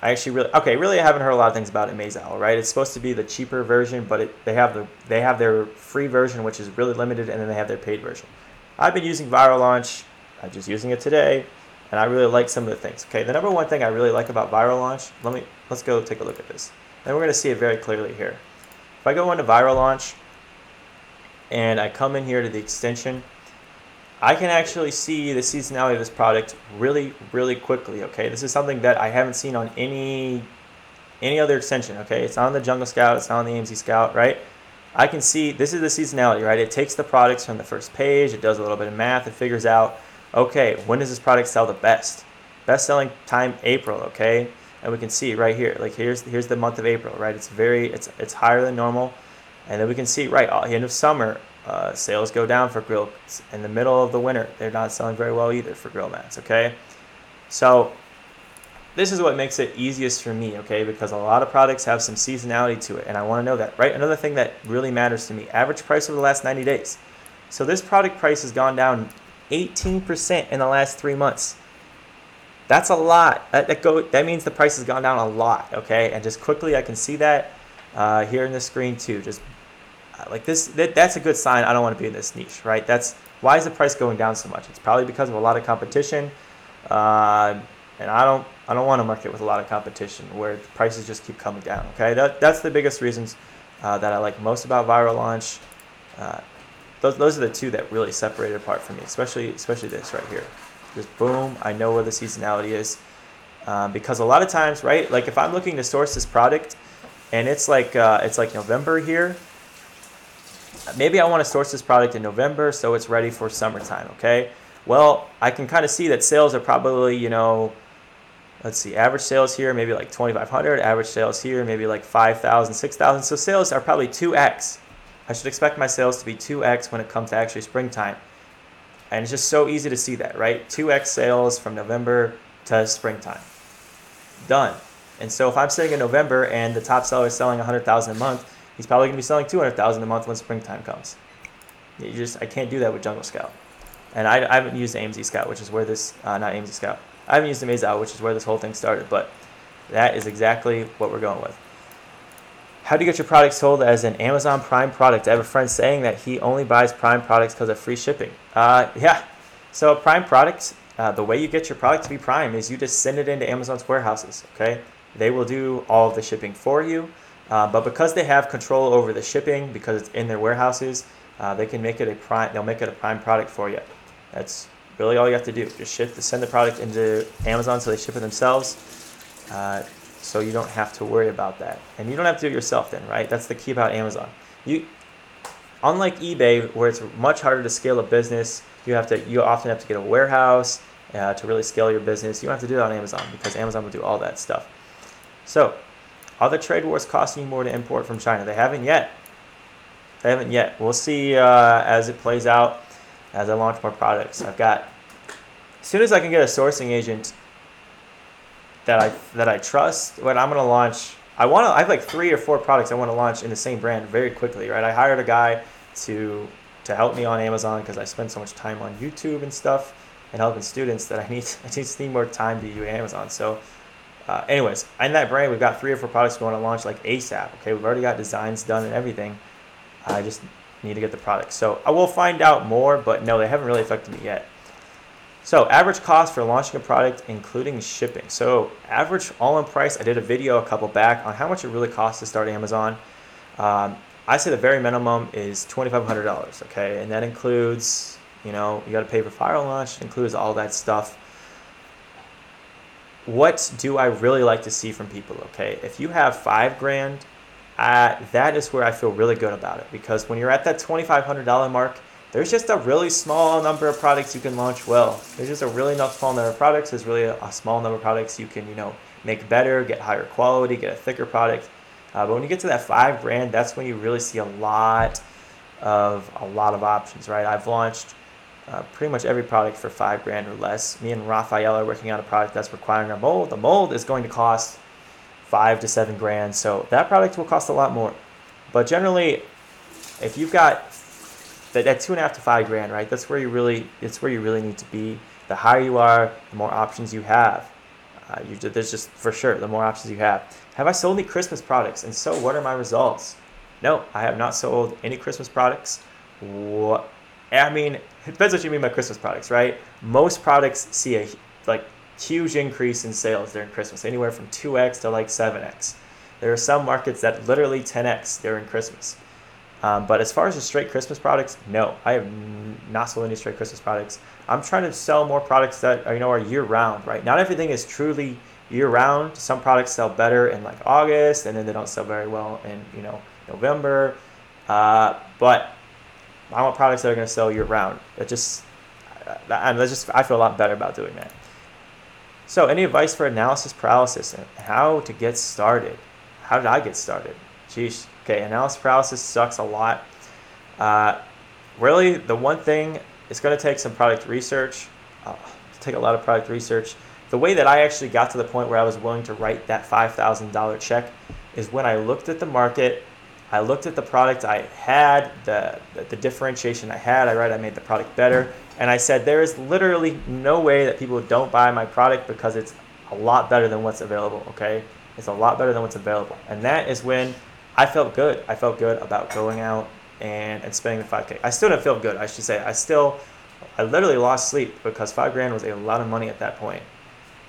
I haven't heard a lot of things about Amaze Owl, right? It's supposed to be the cheaper version, but they have their free version, which is really limited, and then they have their paid version. I've been using Viral Launch. I'm just using it today, and I really like some of the things. Okay, the number one thing I really like about Viral Launch, let's go take a look at this. And we're going to see it very clearly here. If I go into Viral Launch, and I come in here to the extension, I can actually see the seasonality of this product really, really quickly, okay? This is something that I haven't seen on any other extension, okay? It's on the Jungle Scout, it's on the AMZ Scout, right? I can see, this is the seasonality, right? It takes the products from the first page, it does a little bit of math, it figures out, okay, when does this product sell the best? Best selling time, April, okay? And we can see right here, like here's the month of April, right? It's higher than normal. And then we can see, right, end of summer, sales go down for grill. In the middle of the winter, they're not selling very well either for grill mats, okay? So this is what makes it easiest for me, okay? Because a lot of products have some seasonality to it, and I want to know that, right? Another thing that really matters to me, average price over the last 90 days. So this product price has gone down 18% in the last 3 months. That's a lot. That means the price has gone down a lot, okay? And just quickly, I can see that here in the screen too. Just like this, that's a good sign. I don't want to be in this niche, right? Why is the price going down so much? It's probably because of a lot of competition, and I don't want to market with a lot of competition where the prices just keep coming down. Okay, that's the biggest reasons that I like most about Viral Launch. Those are the two that really separate it apart for me, especially this right here. Just boom, I know where the seasonality is, because a lot of times, right? Like if I'm looking to source this product, and it's like November here. Maybe I want to source this product in November so it's ready for summertime, okay? Well, I can kind of see that sales are probably, let's see, average sales here, maybe like 2,500, average sales here, maybe like 5,000, 6,000. So sales are probably 2x. I should expect my sales to be 2x when it comes to actually springtime. And it's just so easy to see that, right? 2x sales from November to springtime. Done. And so if I'm sitting in November and the top seller is selling 100,000 a month, he's probably going to be selling 200,000 a month when springtime comes. I can't do that with Jungle Scout. And I haven't used AMZ Scout, which is where this, not AMZ Scout. I haven't used Amaze Owl, which is where this whole thing started, but that is exactly what we're going with. How do you get your product sold as an Amazon Prime product? I have a friend saying that he only buys Prime products because of free shipping. Yeah. So Prime products, the way you get your product to be Prime is you just send it into Amazon's warehouses, okay? They will do all of the shipping for you. But because they have control over the shipping, because it's in their warehouses, they can make it a Prime. They'll make it a Prime product for you. That's really all you have to do. Just send the product into Amazon so they ship it themselves. So you don't have to worry about that. And you don't have to do it yourself then, right? That's the key about Amazon. Unlike eBay, where it's much harder to scale a business, you often have to get a warehouse to really scale your business. You don't have to do that on Amazon because Amazon will do all that stuff. So, are the trade wars costing you more to import from China? They haven't yet. We'll see as it plays out, as I launch more products. As soon as I can get a sourcing agent that I trust, when I'm gonna launch, I have like 3 or 4 products I want to launch in the same brand very quickly, right? I hired a guy to help me on Amazon because I spend so much time on YouTube and stuff and helping students that I just need more time to use Amazon. So anyways, in that brand, we've got 3 or 4 products we want to launch like ASAP. Okay, we've already got designs done and everything. I just need to get the product. So I will find out more, but no, they haven't really affected me yet. So average cost for launching a product, including shipping. So average all-in price, I did a video a couple back on how much it really costs to start Amazon. I say the very minimum is $2,500, okay? And that includes, you got to pay for file launch, it includes all that stuff. What do I really like to see from people, okay? If you have $5,000, that is where I feel really good about it, because when you're at that $2,500 mark, there's just a really small number of products you can launch well. There's just a really small number of products. There's really a small number of products you can, make better, get higher quality, get a thicker product. But when you get to that $5,000, that's when you really see a lot of options, right? I've launched pretty much every product for $5,000 or less. Me and Raphael are working on a product that's requiring a mold. The mold is going to cost $5,000 to $7,000, so that product will cost a lot more. But generally, if you've got that $2,500 to $5,000, right? It's where you really need to be. The higher you are, the more options you have. There's just for sure the more options you have. Have I sold any Christmas products? And so, what are my results? No, I have not sold any Christmas products. It depends what you mean by Christmas products, right? Most products see a huge increase in sales during Christmas, anywhere from 2x to 7x. There are some markets that literally 10x during Christmas. But as far as the straight Christmas products, no, I have not sold any straight Christmas products. I'm trying to sell more products that are year-round, right? Not everything is truly year-round. Some products sell better in August, and then they don't sell very well in November. But I want products that are going to sell year-round. I feel a lot better about doing that. So, any advice for analysis paralysis and how to get started? How did I get started? Geez. Okay, analysis paralysis sucks a lot. Really, the one thing, it's going to take some product research. Take a lot of product research. The way that I actually got to the point where I was willing to write that $5,000 check is when I looked at the market, I looked at the product I had, the differentiation I had. I made the product better, and I said there is literally no way that people don't buy my product because it's a lot better than what's available. Okay, it's a lot better than what's available, and that is when I felt good. I felt good about going out and spending the $5,000. I still didn't feel good, I should say. I literally lost sleep because $5,000 was a lot of money at that point.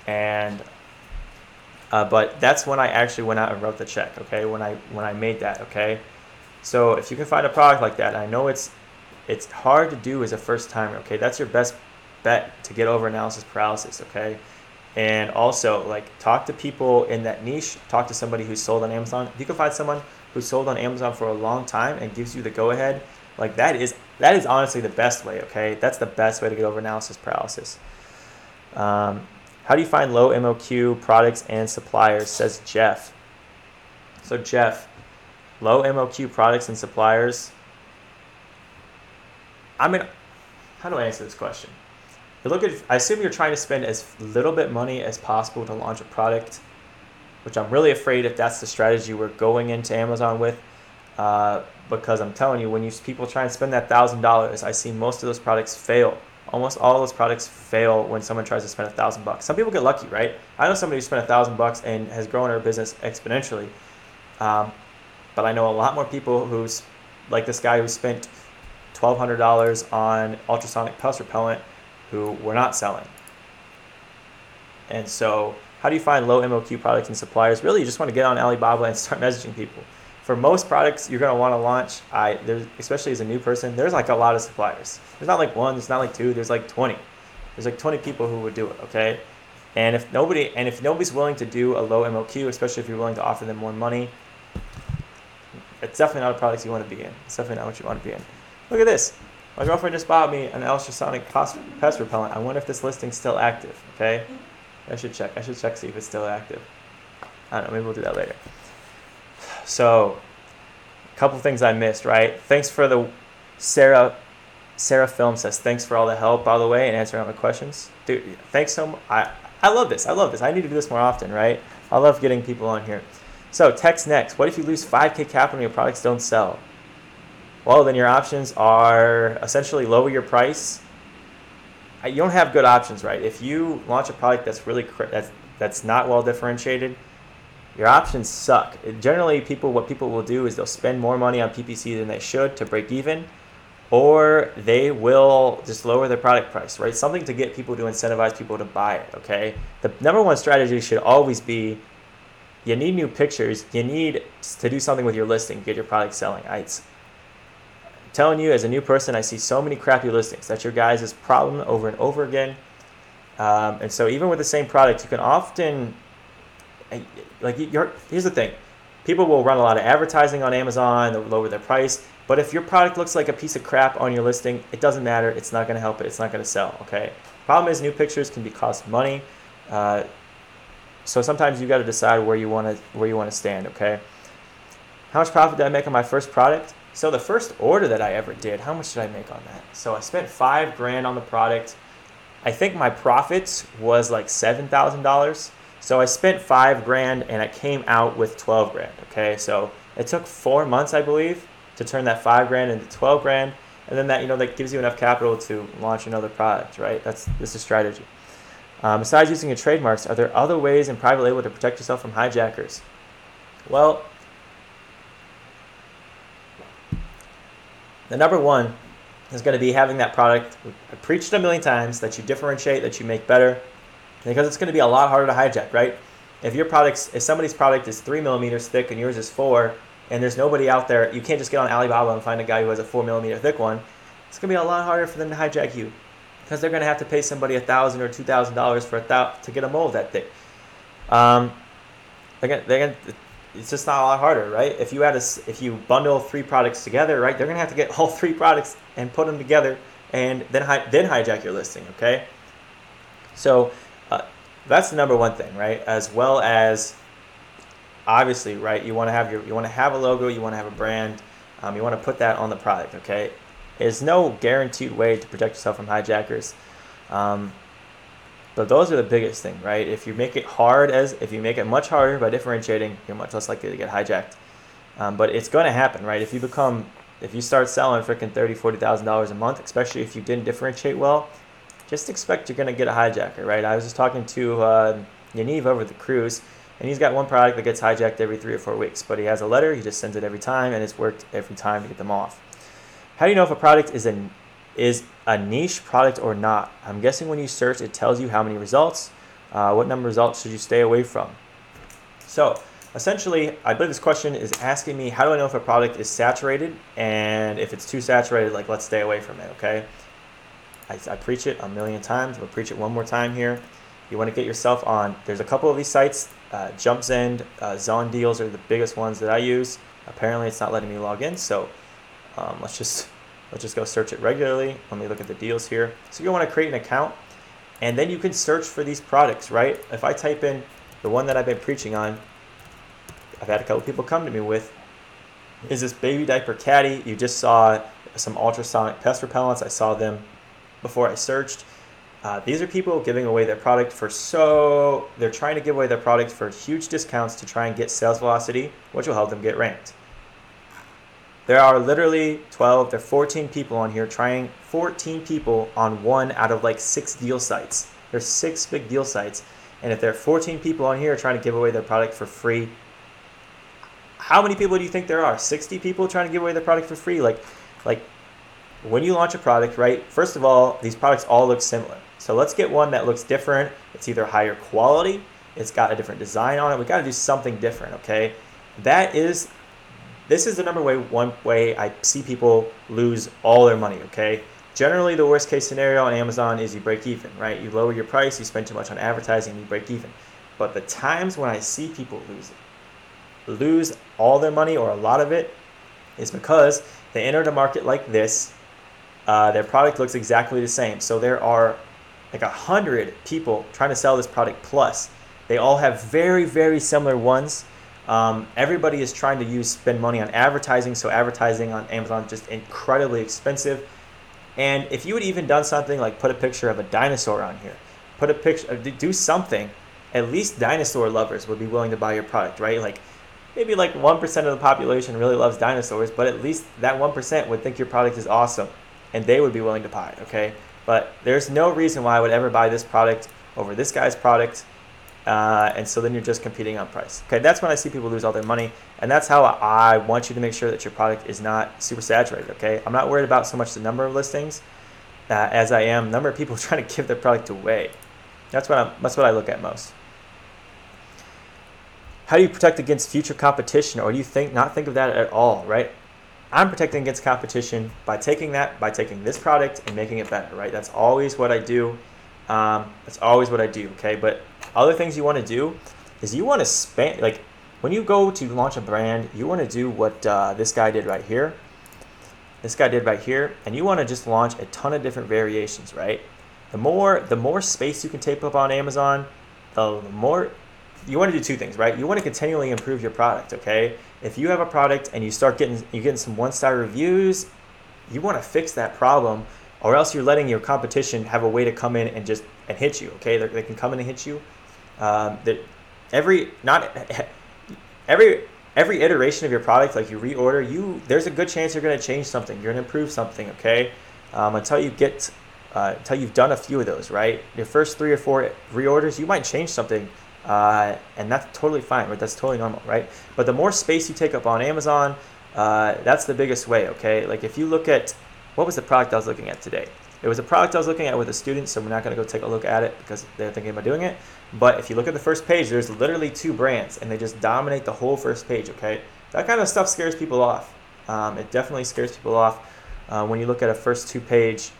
And but that's when I actually went out and wrote the check. Okay, when I made that. Okay, so if you can find a product like that, I know it's hard to do as a first timer. Okay, that's your best bet to get over analysis paralysis. Okay. And also, talk to people in that niche. Talk to somebody who's sold on Amazon. If you can find someone who's sold on Amazon for a long time and gives you the go-ahead, that is honestly the best way, okay? That's the best way to get over analysis paralysis. How do you find low MOQ products and suppliers, says Jeff. So, Jeff, low MOQ products and suppliers. How do I answer this question? I assume you're trying to spend as little bit money as possible to launch a product, which I'm really afraid if that's the strategy we're going into Amazon with, because I'm telling you, when people try and spend that $1,000, I see most of those products fail. Almost all of those products fail when someone tries to spend $1,000. Some people get lucky, right? I know somebody who spent $1,000 and has grown her business exponentially. but I know a lot more people who's like this guy who spent $1,200 on ultrasonic pest repellent who were not selling. And so how do you find low MOQ products and suppliers? Really, you just want to get on Alibaba and start messaging people. For most products you're going to want to launch, especially as a new person, there's like a lot of suppliers. There's not like one, there's not like two, there's like 20. There's like 20 people who would do it, okay? And if nobody's willing to do a low MOQ, especially if you're willing to offer them more money, it's definitely not a product you want to be in. It's definitely not what you want to be in. Look at this. My girlfriend just bought me an ultrasonic pest repellent. I wonder if this listing's still active, okay? I should check, see if it's still active. I don't know, maybe we'll do that later. So, a couple things I missed, right? Thanks for the Sarah Film says, thanks for all the help, by the way, and answering all my questions. Dude, thanks so much. I love this. I need to do this more often, right? I love getting people on here. So, text next. What if you lose 5K capital and your products don't sell? Well, then your options are essentially lower your price. You don't have good options, right? If you launch a product that's really that's not well differentiated, your options suck. Generally, what people will do is they'll spend more money on PPC than they should to break even, or they will just lower their product price, right? Something to get people to incentivize people to buy it, okay? The number one strategy should always be you need new pictures. You need to do something with your listing, get your product selling. I'm telling you, as a new person, I see so many crappy listings. That's your guys' problem over and over again. And so even with the same product, you can often, here's the thing. People will run a lot of advertising on Amazon, they'll lower their price. But if your product looks like a piece of crap on your listing, it doesn't matter. It's not going to help it. It's not going to sell, okay? Problem is new pictures can cost money. So sometimes you got to decide where you want to stand, okay? How much profit did I make on my first product? So the first order that I ever did, how much did I make on that? So I spent $5,000 on the product. I think my profits was like $7,000. So I spent $5,000 and I came out with $12,000. Okay, so it took 4 months, I believe, to turn that $5,000 into $12,000, and then that gives you enough capital to launch another product, right? This is strategy. Besides using your trademarks, are there other ways in private label to protect yourself from hijackers? Well, the number one is going to be having that product. I preached it a million times that you differentiate, that you make better, because it's going to be a lot harder to hijack, right? If somebody's product is 3 millimeters thick and yours is 4, and there's nobody out there, you can't just get on Alibaba and find a guy who has a 4 millimeter thick one. It's going to be a lot harder for them to hijack you, because they're going to have to pay somebody $1,000 or $2,000 to get a mold that thick. It's just not a lot harder, right? If you bundle 3 products together, right, they're gonna have to get all 3 products and put them together, and then hijack your listing, okay? So that's the number one thing, right? As well as obviously, right, you want to have a logo, you want to have a brand, you want to put that on the product, okay? There's no guaranteed way to protect yourself from hijackers. But those are the biggest thing, right? If you make it much harder by differentiating, you're much less likely to get hijacked. But it's going to happen, right? If you start selling freaking $30,000, $40,000 a month, especially if you didn't differentiate well, just expect you're going to get a hijacker, right? I was just talking to Yaniv over the cruise, and he's got one product that gets hijacked every 3 or 4 weeks. But he has a letter, he just sends it every time, and it's worked every time to get them off. How do you know if a product is a niche product or not? I'm guessing when you search, it tells you how many results. What number of results should you stay away from? So essentially, I believe this question is asking me, how do I know if a product is saturated? And if it's too saturated, like, let's stay away from it, okay? I preach it a million times. We'll preach it one more time here. You want to get yourself on, there's a couple of these sites, JumpZend, Zon Deals are the biggest ones that I use. Apparently it's not letting me log in, so let's just go search it regularly. Let me look at the deals here. So you want to create an account, and then you can search for these products, right? If I type in the one that I've been preaching on, I've had a couple people come to me with, is this baby diaper caddy. You just saw some ultrasonic pest repellents. I saw them before I searched. These are people giving away their product they're trying to give away their product for huge discounts to try and get sales velocity, which will help them get ranked. There are literally 14 people on here 14 people on one out of like 6 deal sites. There's 6 big deal sites. And if there are 14 people on here trying to give away their product for free, how many people do you think there are? 60 people trying to give away their product for free? Like when you launch a product, right? First of all, these products all look similar. So let's get one that looks different. It's either higher quality, it's got a different design on it. We got to do something different, okay? This is the one way I see people lose all their money, okay? Generally, the worst case scenario on Amazon is you break even, right? You lower your price, you spend too much on advertising, you break even. But the times when I see people lose all their money or a lot of it is because they entered a market like this. Their product looks exactly the same. So there are like 100 people trying to sell this product plus. They all have very, very similar ones. Everybody is trying to spend money on advertising. So advertising on Amazon is just incredibly expensive. And if you had even done something like put a picture of a dinosaur on here, do something, at least dinosaur lovers would be willing to buy your product, right? Like maybe like 1% of the population really loves dinosaurs, but at least that 1% would think your product is awesome and they would be willing to buy it, okay? But there's no reason why I would ever buy this product over this guy's product. And so then you're just competing on price. Okay, that's when I see people lose all their money. And that's how I want you to make sure that your product is not super saturated, okay? I'm not worried about so much the number of listings as I am number of people trying to give their product away. That's what I look at most. How do you protect against future competition, or do you not think of that at all, right? I'm protecting against competition by taking this product and making it better, right? That's always what I do. Okay? But other things you want to do is you want to spend, like when you go to launch a brand, you want to do what this guy did right here. And you want to just launch a ton of different variations, right? The more space you can take up on Amazon, the more you want to do two things, right? You want to continually improve your product, okay? If you have a product and you're getting some one-star reviews, you want to fix that problem, or else you're letting your competition have a way to come in and hit you, okay? They can come in and hit you. Every iteration of your product, like you reorder, there's a good chance you're going to change something. You're going to improve something, okay? Until you've done a few of those, right? Your first 3 or 4 reorders, you might change something, and that's totally fine, right? That's totally normal, right? But the more space you take up on Amazon, that's the biggest way, okay? Like if you look at, what was the product I was looking at today? It was a product I was looking at with a student, so we're not going to go take a look at it because they're thinking about doing it. But if you look at the first page, there's literally 2 brands, and they just dominate the whole first page, okay? That kind of stuff scares people off. It definitely scares people off when you look at a first 2 page,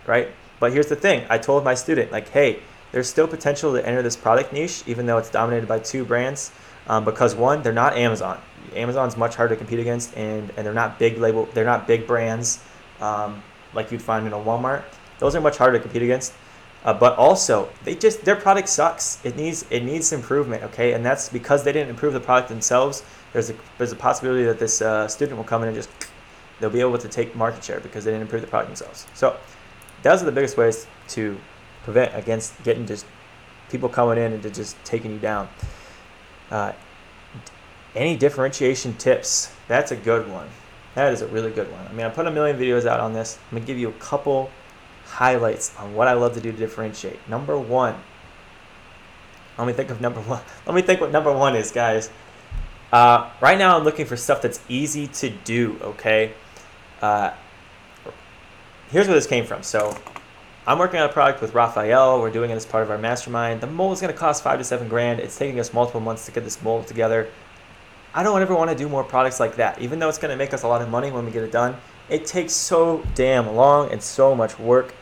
right? But here's the thing. I told my student, like, hey, there's still potential to enter this product niche, even though it's dominated by 2 brands, because one, they're not Amazon. Amazon's much harder to compete against, and they're not big brands like you'd find in a Walmart. Those are much harder to compete against. But also, their product sucks. It needs improvement, okay? And that's because they didn't improve the product themselves. There's a possibility that this student will come in and they'll be able to take market share because they didn't improve the product themselves. So those are the biggest ways to prevent against getting just people coming in and just taking you down. Any differentiation tips? That's a good one. That is a really good one. I mean, I put a million videos out on this. I'm gonna give you a couple highlights on what I love to do to differentiate. Number one. Let me think what number one is, guys. Right now, I'm looking for stuff that's easy to do. Okay. Here's where this came from. So, I'm working on a product with Raphael. We're doing it as part of our mastermind. The mold is going to cost $5 to $7 grand. It's taking us multiple months to get this mold together. I don't ever want to do more products like that. Even though it's going to make us a lot of money when we get it done, it takes so damn long and so much work.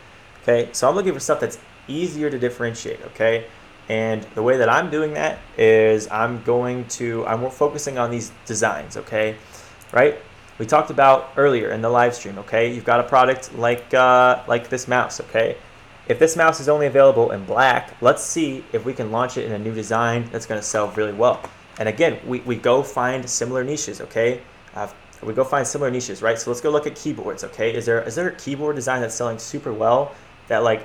Okay, so I'm looking for stuff that's easier to differentiate. Okay, and the way that I'm doing that is I'm focusing on these designs. Okay, right? We talked about earlier in the live stream. Okay, you've got a product like this mouse. Okay, if this mouse is only available in black, let's see if we can launch it in a new design that's going to sell really well. And again, we go find similar niches, okay? We go find similar niches, right? So let's go look at keyboards, okay? Is there a keyboard design that's selling super well that like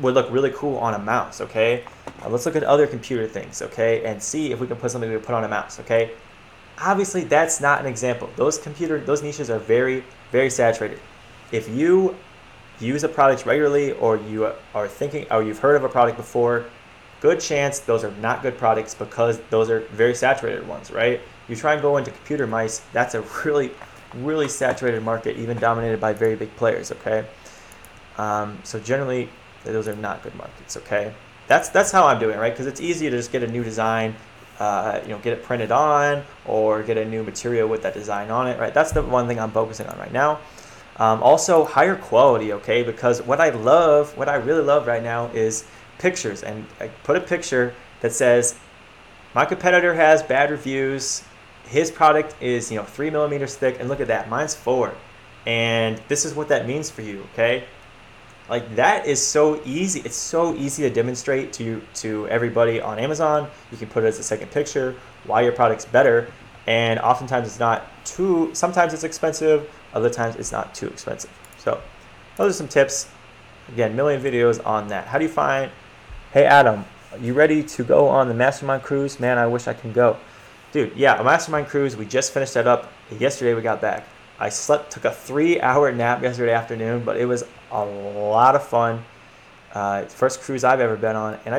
would look really cool on a mouse, okay? Let's look at other computer things, okay? And see if we can put something to put on a mouse, okay? Obviously, that's not an example. Those niches are very, very saturated. If you use a product regularly, or you are thinking, or you've heard of a product before, good chance those are not good products because those are very saturated ones, right? You try and go into computer mice, that's a really saturated market, even dominated by very big players, okay? So generally, those are not good markets, okay? That's how I'm doing, right? Because it's easy to just get a new design, get it printed on, or get a new material with that design on it, right? That's the one thing I'm focusing on right now. Also, higher quality, okay? Because what I really love right now is pictures. And I put a picture that says, my competitor has bad reviews. His product is, 3 millimeters thick, and look at that, mine's 4. And this is what that means for you, okay? Like, that is so easy. It's so easy to demonstrate to everybody on Amazon. You can put it as a second picture why your product's better. And oftentimes sometimes it's expensive, other times it's not too expensive. So those are some tips. Again, million videos on that. How do you find, hey Adam, you ready to go on the Mastermind Cruise? Man, I wish I can go. Dude, yeah, a Mastermind Cruise, we just finished that up. Yesterday we got back. I took a 3-hour nap yesterday afternoon, but it was a lot of fun. First cruise I've ever been on, and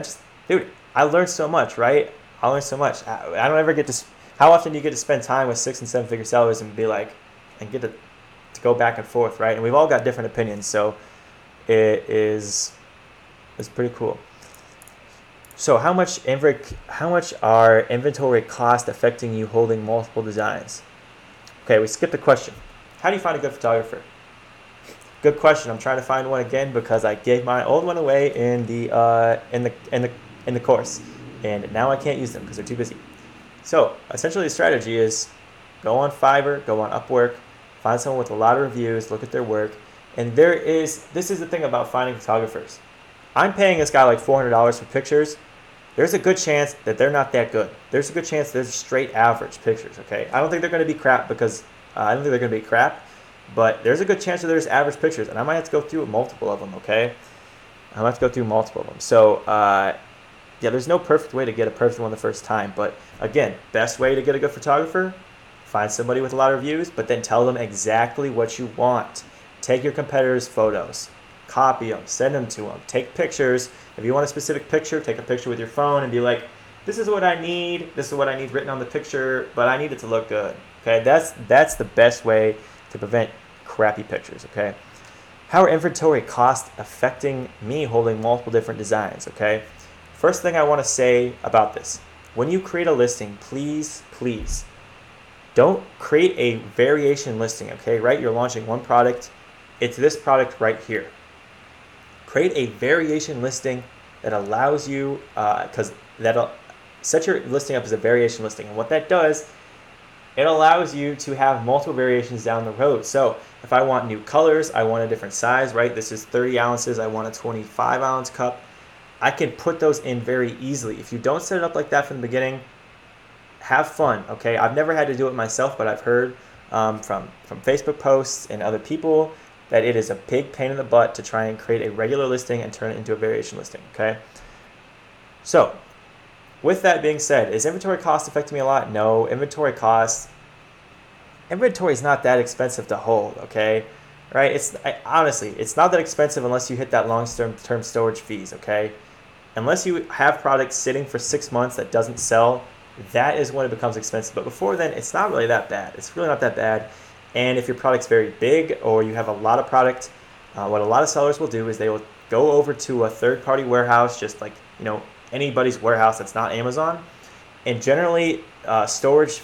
I learned so much, right? I learned so much. I don't ever get to, how often do you get to spend time with 6 and 7 figure sellers and be like, and get to go back and forth, right? And we've all got different opinions, so it's pretty cool. So how much are inventory costs affecting you holding multiple designs? Okay, we skipped the question. How do you find a good photographer? Good question. I'm trying to find one again because I gave my old one away in the course, and now I can't use them because they're too busy. So essentially, the strategy is go on Fiverr, go on Upwork, find someone with a lot of reviews, look at their work, and this is the thing about finding photographers. I'm paying this guy like $400 for pictures. There's a good chance that they're not that good. There's a good chance there's straight average pictures, okay? I don't think they're going to be crap but there's a good chance that there's average pictures, and I might have to go through multiple of them, okay? I might have to go through multiple of them. So, there's no perfect way to get a perfect one the first time, but again, best way to get a good photographer, find somebody with a lot of reviews, but then tell them exactly what you want. Take your competitors' photos. Copy them, send them to them, take pictures. If you want a specific picture, take a picture with your phone and be like, this is what I need written on the picture, but I need it to look good. Okay, that's the best way to prevent crappy pictures, okay? How are inventory costs affecting me holding multiple different designs, okay? First thing I want to say about this, when you create a listing, please don't create a variation listing, okay? Right, you're launching one product, it's this product right here. Create a variation listing that allows you, because that'll set your listing up as a variation listing. And what that does, it allows you to have multiple variations down the road. So if I want new colors, I want a different size, right? This is 30 ounces, I want a 25 ounce cup. I can put those in very easily. If you don't set it up like that from the beginning, have fun, okay? I've never had to do it myself, but I've heard from Facebook posts and other people that it is a big pain in the butt to try and create a regular listing and turn it into a variation listing, okay? So, with that being said, is inventory cost affecting me a lot? No, inventory is not that expensive to hold, okay? Right? Honestly, it's not that expensive unless you hit that long-term storage fees, okay? Unless you have products sitting for 6 months that doesn't sell, that is when it becomes expensive. But before then, it's not really that bad. It's really not that bad. And if your product's very big or you have a lot of product, what a lot of sellers will do is they will go over to a third-party warehouse, just like anybody's warehouse that's not Amazon. And generally, storage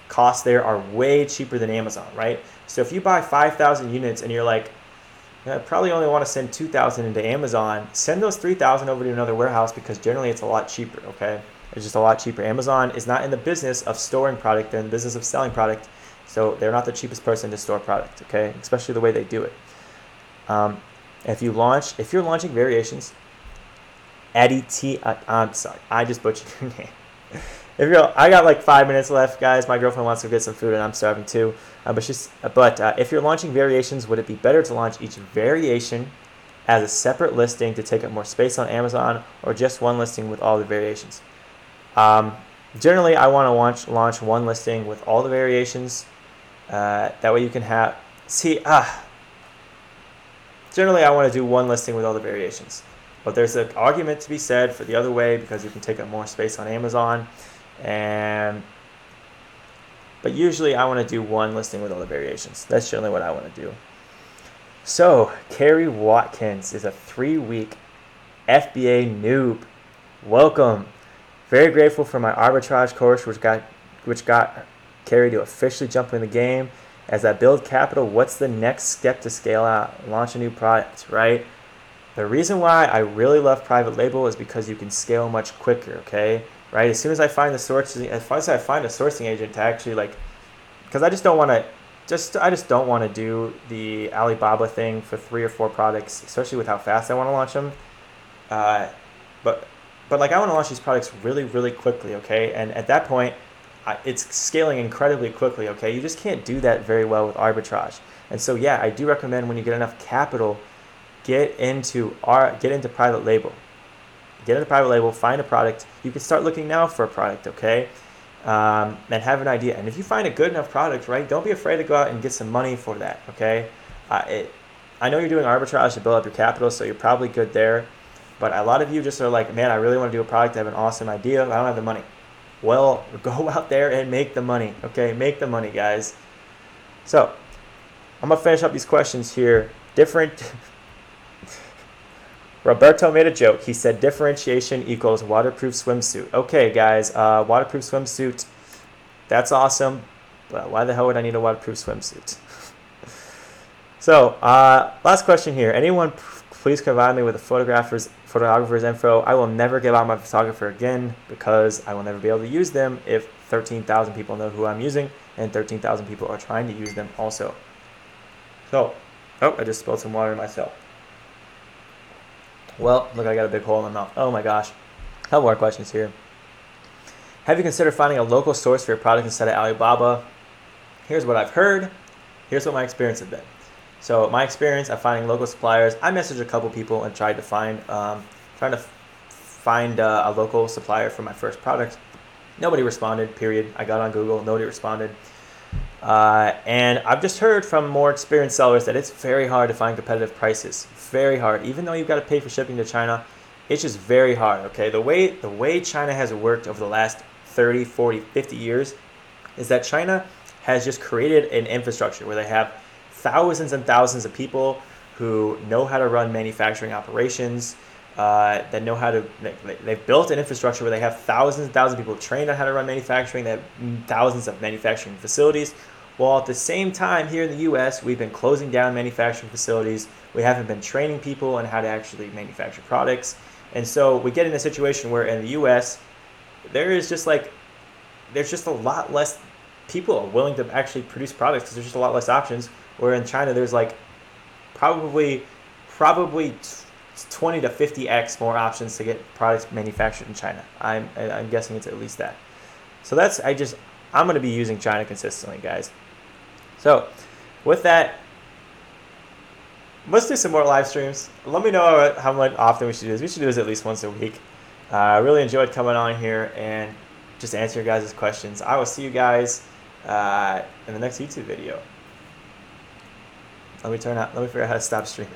costs there are way cheaper than Amazon, right? So if you buy 5,000 units and you're like, I probably only want to send 2,000 into Amazon, send those 3,000 over to another warehouse because generally it's a lot cheaper, okay? It's just a lot cheaper. Amazon is not in the business of storing product. They're in the business of selling product. So they're not the cheapest person to store product, okay? Especially the way they do it. If you're launching variations, I'm sorry, I just butchered your name. I got like 5 minutes left, guys. My girlfriend wants to get some food and I'm starving too. But if you're launching variations, would it be better to launch each variation as a separate listing to take up more space on Amazon, or just one listing with all the variations? Generally, I want to launch one listing with all the variations. That way you can have, generally I want to do one listing with all the variations. But there's an argument to be said for the other way because you can take up more space on Amazon. And But usually I want to do one listing with all the variations. That's generally what I want to do. So Kerry Watkins is a 3-week FBA noob. Welcome. Very grateful for my arbitrage course, which got Kerry to officially jump in the game. As I build capital, what's the next step to scale out, launch a new product, right? The reason why I really love private label is because you can scale much quicker, okay? Right? As soon as I find a sourcing agent to actually like, because I just don't want to do the Alibaba thing for 3 or 4 products, especially with how fast I want to launch them. But like I want to launch these products really, really quickly, okay? And at that point, it's scaling incredibly quickly, okay? You just can't do that very well with arbitrage. And so yeah, I do recommend when you get enough capital, get into private label. Get into private label, find a product. You can start looking now for a product, okay? And have an idea. And if you find a good enough product, right, don't be afraid to go out and get some money for that, okay? I know you're doing arbitrage to build up your capital, so you're probably good there. But a lot of you just are like, man, I really want to do a product. I have an awesome idea. I don't have the money. Well, go out there and make the money, okay? Make the money, guys. So I'm going to finish up these questions here. Roberto made a joke. He said differentiation equals waterproof swimsuit. Okay, guys, waterproof swimsuit, that's awesome. But why the hell would I need a waterproof swimsuit? So, last question here. Anyone please provide me with a photographer's info. I will never give out my photographer again because I will never be able to use them if 13,000 people know who I'm using and 13,000 people are trying to use them also. So, I just spilled some water myself. Well, look, I got a big hole in my mouth. Oh my gosh. I have more questions here. Have you considered finding a local source for your product instead of Alibaba? Here's what I've heard. Here's what my experience has been. So my experience of finding local suppliers, I messaged a couple people and tried to find a local supplier for my first product. Nobody responded, period. I got on Google, nobody responded. And I've just heard from more experienced sellers that it's very hard to find competitive prices. Very hard. Even though you've got to pay for shipping to China, it's just very hard, okay? The way China has worked over the last 30, 40, 50 years is that China has just created an infrastructure where they have thousands and thousands of people who know how to run manufacturing operations, that know how to, they've built an infrastructure where they have thousands and thousands of people trained on how to run manufacturing. They have thousands of manufacturing facilities. While at the same time here in the US, we've been closing down manufacturing facilities. We haven't been training people on how to actually manufacture products. And so we get in a situation where in the US, there's just a lot less people willing to actually produce products because there's just a lot less options. Where in China, there's like probably 20 to 50x more options to get products manufactured in China. I'm guessing it's at least that. So I'm going to be using China consistently, guys. So with that, let's do some more live streams. Let me know how much often we should do this. We should do this at least once a week. I really enjoyed coming on here and just answering your guys' questions. I will see you guys in the next YouTube video. Let me figure out how to stop streaming.